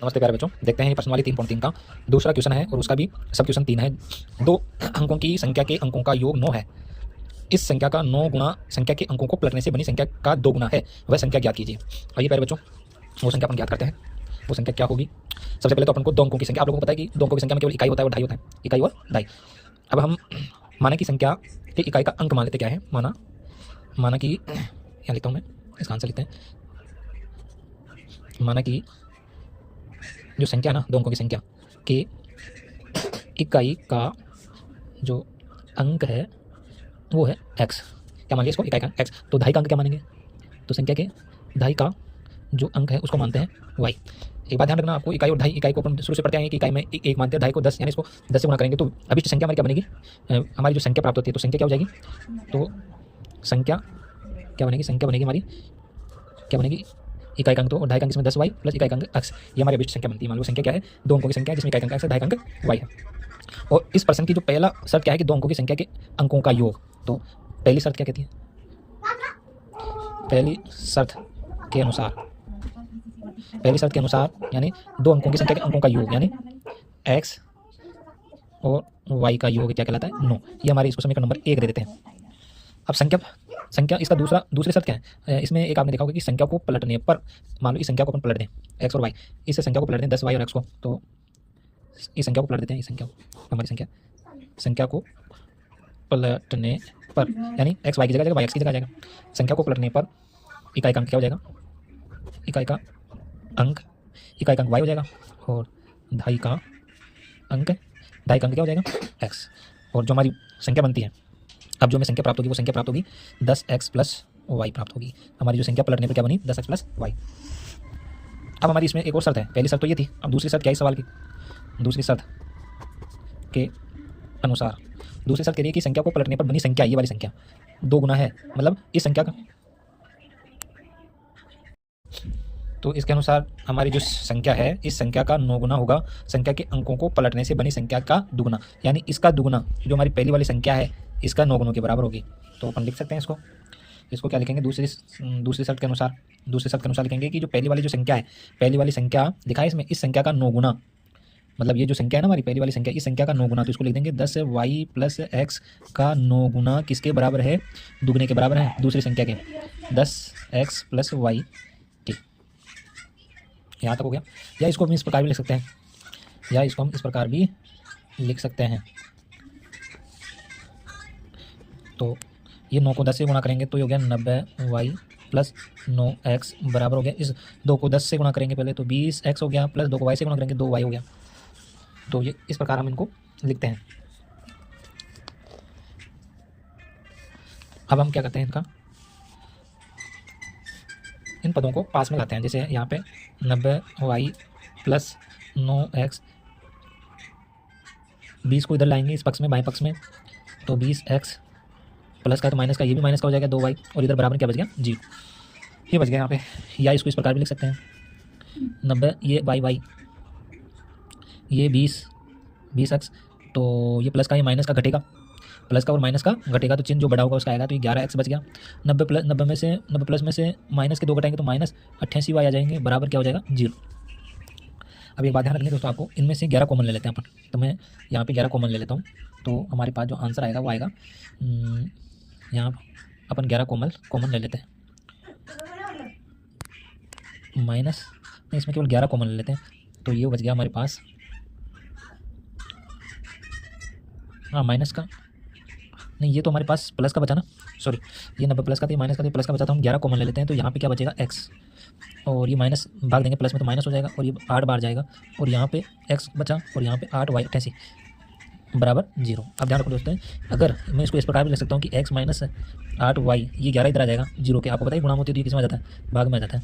नमस्ते प्यारे बच्चों, देखते हैं प्रश्न वाली 3.3 का दूसरा क्वेश्चन है और उसका भी सब क्वेश्चन 3 है। दो अंकों की संख्या के अंकों का योग 9 है। इस संख्या का 9 गुना संख्या के अंकों को पलटने से बनी संख्या का 2 गुना है, वह संख्या ज्ञात कीजिए। आइए प्यारे बच्चों, वो संख्या अपन ज्ञात करते हैं। वो संख्या क्या होगी? सबसे पहले तो अपन को दो अंकों की संख्या, आप लोगों को पता है कि दो अंकों की संख्या में केवल इकाई होता है और ढाई होता है, इकाई और ढाई। अब हम माना कि संख्या के इकाई का अंक मान लेते क्या है, माना कि यहाँ लिखता हूँ मैं, इसका आंसर लिखते हैं। माना कि जो संख्या ना, दो अंकों की संख्या के इकाई का जो अंक है वो है x। क्या मान लिया इसको? इकाई का x। तो ढाई का अंक क्या मानेंगे? तो संख्या के ढाई का जो अंक है उसको मानते हैं y। एक बात ध्यान रखना आपको, इकाई और ढाई, इकाई को अपन शुरू से पढ़ते हैं कि इकाई में एक मानते हैं, ढाई को 10, यानी इसको 10 से गुणा करेंगे तो अभी संख्या हमारी क्या बनेगी? हमारी जो संख्या प्राप्त होती है तो संख्या क्या हो जाएगी? तो संख्या क्या बनेगी? संख्या बनेगी हमारी, क्या बनेगी? इकाई का अंक तो ढाई का अंक इसमें 10y प्लस इकाई का अंक x, ये हमारी अभिष्ट संख्या बनती है। मान लो संख्या क्या है? दो अंकों की संख्या है जिसमें इकाई का अंक x है, ढाई का अंक y है। और इस प्रश्न की जो पहला शर्त क्या है कि दो अंकों की संख्या के अंकों का योग। तो पहली शर्त क्या कहती है? पहली शर्त के अनुसार यानी दो अंकों की संख्या के अंकों का योग यानी x और y का योग क्या कहलाता है? 9। ये हमारी इसको समीकरण नंबर 1 दे देते हैं। अब संख्या इसका दूसरी शर्त क्या है? इसमें एक आपने देखा होगा कि संख्या को पलटने पर, मान लो इस संख्या को अपन पलट दें x और y, इस संख्या को पलट दें 10y और x को, तो इस संख्या को पलट देते हैं, इस संख्या को, हमारी संख्या को पलटने पर यानी x y की जगह जाएगा, y x की जगह जाएगा। संख्या को पलटने पर इकाई का अंक क्या हो जाएगा? इकाई का अंक y हो जाएगा और ढाई का अंक क्या हो जाएगा? x। और जो हमारी संख्या बनती है, अब जो हमें संख्या प्राप्त होगी वो संख्या प्राप्त होगी 10x प्लस y प्राप्त होगी। हमारी जो संख्या पलटने पर क्या बनी? 10x plus y। अब हमारी इसमें एक और शर्त है, पहली शर्त तो ये थी, अब दूसरी शर्त क्या है इस सवाल की? दूसरी शर्त के अनुसार, दूसरी शर्त कह रही है कि संख्या को पलटने पर बनी संख्या, ये वाली संख्या 2 गुना है, मतलब इस संख्या का, तो इसके अनुसार हमारी जो संख्या है इस संख्या का 9 गुना होगा संख्या के अंकों को पलटने से बनी संख्या का दुगुना, यानी इसका दुगुना, जो हमारी पहली वाली संख्या है इसका 9 गुणों के बराबर होगी। तो अपन लिख सकते हैं इसको क्या लिखेंगे? दूसरी शर्त के अनुसार लिखेंगे कि जो पहली वाली जो संख्या है, पहली वाली संख्या लिखा है इसमें, इस संख्या का 9 गुना, मतलब ये जो संख्या है ना हमारी पहली वाली संख्या, इस संख्या का 9 गुना, तो इसको लिख देंगे 10y प्लस x का 9 गुना किसके बराबर है? दुगने के बराबर है, दूसरी संख्या के 10x प्लस y के। यहाँ तक हो गया। या इसको हम इस प्रकार भी लिख सकते हैं, तो ये 9 को 10 से गुणा करेंगे तो ये हो गया 90y प्लस 9x बराबर हो गया, इस 2 को 10 से गुणा करेंगे पहले तो 20x हो गया, प्लस 2 को y से गुणा करेंगे 2y हो गया। तो ये इस प्रकार हम इनको लिखते हैं। अब हम क्या करते हैं, इन पदों को पास में लाते हैं। जैसे यहाँ पे 90y प्लस 9x, 20 को इधर लाएंगे इस पक्ष में, बाएं पक्ष में, तो 20x प्लस का तो माइनस का, ये भी माइनस का हो जाएगा 2y, और इधर बराबर क्या बच गया? 0। ये बच गया यहाँ पे। या इसको इस प्रकार भी लिख सकते हैं 90 ये y, ये 20x, तो ये प्लस का ये माइनस का घटेगा, प्लस का और माइनस का घटेगा तो चिन्ह जो बड़ा होगा उसका आएगा, तो ये 11x बच गया। 90 प्लस में से माइनस के 2 घटाएंगे तो माइनस 88y आ जाएंगे, बराबर क्या हो जाएगा? 0। अब एक बात ध्यान रखनी दोस्तों आपको, इनमें से 11 कॉमन ले लेते हैं अपन, तो मैं यहाँ पे 11 कॉमन ले लेता हूँ, तो हमारे पास जो आंसर आएगा वो आएगा, यहाँ अपन 11 कॉमन ले लेते हैं, माइनस नहीं, इसमें केवल 11 कॉमन ले लेते हैं, तो ये बच गया हमारे पास, हाँ माइनस का नहीं, ये तो हमारे पास प्लस का बचा ना, सॉरी, ये 90 प्लस का था, माइनस का था, प्लस का बचा था, हम 11 कॉमन ले लेते हैं, तो यहाँ पे क्या बचेगा? x, और ये माइनस भाग देंगे प्लस में तो माइनस हो जाएगा, और ये 8 बार जाएगा, और यहाँ पे x बचा, और यहाँ पे 8y 88 बराबर 0। अब ध्यान रखो दोस्तों, अगर मैं इसको इस प्रकार भी लिख सकता हूँ कि x माइनस 8y, ये 11 इधर आ जाएगा 0 के, आपको पता है गुणा होती है तो ये किस में आ जाता है? भाग में आ जाता है,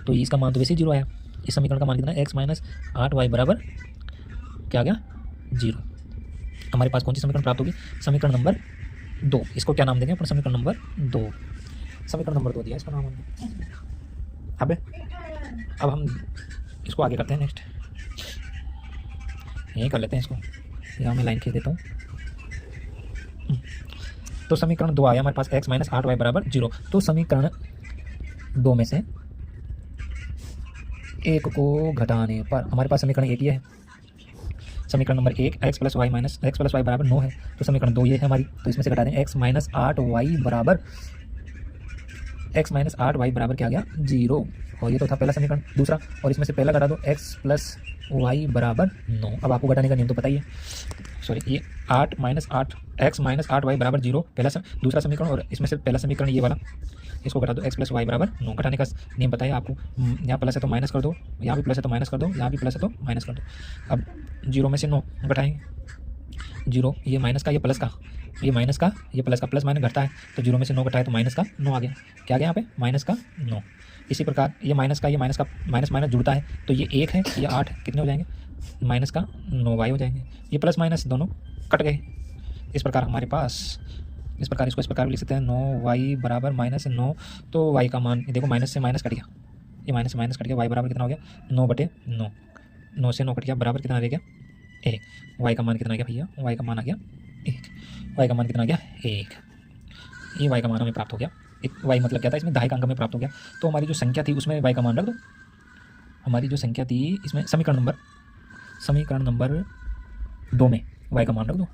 तो इसका मान तो वैसे ही 0 आया। इस समीकरण का मान कितना? x माइनस 8y बराबर क्या आ गया? 0। हमारे पास कौन सी समीकरण प्राप्त होगी? समीकरण नंबर 2। इसको क्या नाम देंगे अपन? समीकरण नंबर 2। समीकरण नंबर 2 दिया इसका नाम हमने। अब हम इसको आगे करते हैं, नेक्स्ट यही कर लेते हैं इसको, यहाँ मैं लाइन खींच देता हूँ। तो समीकरण 2 आया हमारे पास, x माइनस 8y बराबर 0। तो समीकरण 2 में से एक को घटाने पर हमारे पास समीकरण एक ये है। समीकरण नंबर एक x प्लस वाई बराबर 9 है, तो समीकरण 2 ये है हमारी, तो इसमें से घटा दें x माइनस 8y बराबर क्या आ गया 0, और ये तो था पहला समीकरण। दूसरा, और इसमें से पहला घटा दो x प्लस वाई बराबर 9। अब आपको घटाने का नियम तो पता ही है, सॉरी ये 8 माइनस 8 x माइनस 8y बराबर 0 दूसरा समीकरण, और इसमें से पहला समीकरण ये वाला, इसको घटा दो x प्लस वाई बराबर 9। घटाने का नियम बताइए आपको, यहाँ प्लस है तो माइनस कर दो, यहाँ भी प्लस है तो माइनस कर दो, यहाँ भी प्लस है तो माइनस कर दो। अब 0 में से 9 घटाएंगे, 0 ये माइनस का, ये प्लस का, ये माइनस का, ये प्लस का, प्लस माइनस घटता है, तो 0 में से 9 घटाए तो माइनस का 9 आ गया। क्या आ गया यहाँ पे माइनस का 9। इसी प्रकार ये माइनस का माइनस माइनस जुड़ता है, तो ये 1 है, ये 8 है, कितने हो जाएंगे माइनस का 9y हो जाएंगे। ये प्लस माइनस दोनों कट गए। इस प्रकार हमारे पास, इस प्रकार इसको इस प्रकार भी लिख सकते हैं 9y बराबर माइनस 9, तो y का मान देखो माइनस से माइनस कट गया, ये माइनस से माइनस कट गया, y बराबर कितना हो गया 9/9, 9 से 9 कट गया, बराबर कितना रह गया 1। y का मान कितना आ गया भैया, y का मान आ गया 1, y का मान कितना आ गया 1। ये y का मान हमें प्राप्त हो गया। y मतलब क्या था, इसमें दहाई का अंक में प्राप्त हो गया। तो हमारी जो संख्या थी उसमें y का मान रख दो। हमारी जो संख्या थी इसमें समीकरण नंबर 2 में y का मान रख दो।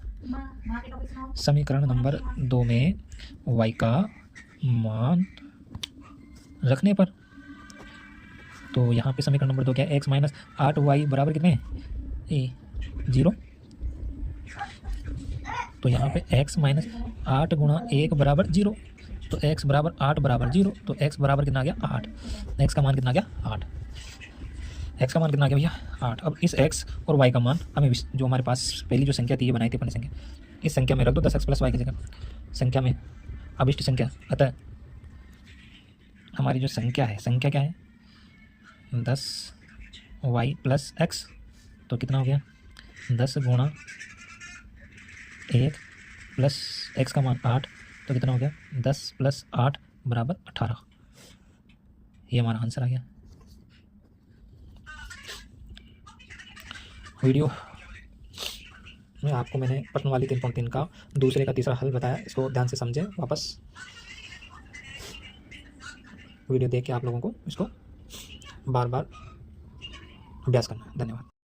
समीकरण नंबर 2 में y का मान रखने पर, तो यहाँ पे समीकरण नंबर 2 क्या है, x माइनस 8y बराबर कितने 0, तो यहाँ पे x माइनस 8 गुणा 1 बराबर 0, तो x बराबर 8 बराबर 0, तो x बराबर कितना आ गया 8, x का मान कितना आ गया 8, x का मान कितना आ गया भैया 8। अब इस x और y का मान हमें जो हमारे पास पहली जो संख्या थी ये बनाई थी अपनी संख्या, इस संख्या में रख दो 10x प्लस वाई की जगह, संख्या में अभिष्ट संख्या, अतः हमारी जो संख्या है, संख्या क्या है 10y प्लस x, तो कितना हो गया 10 गुणा 1 प्लस x का मान 8, तो कितना हो गया 10 प्लस 8 बराबर 18। ये हमारा आंसर आ गया। वीडियो में आपको मैंने प्रश्न वाली 3.3 का दूसरे का तीसरा हल बताया, इसको ध्यान से समझें। वापस वीडियो देख के आप लोगों को इसको बार बार अभ्यास करना है। धन्यवाद।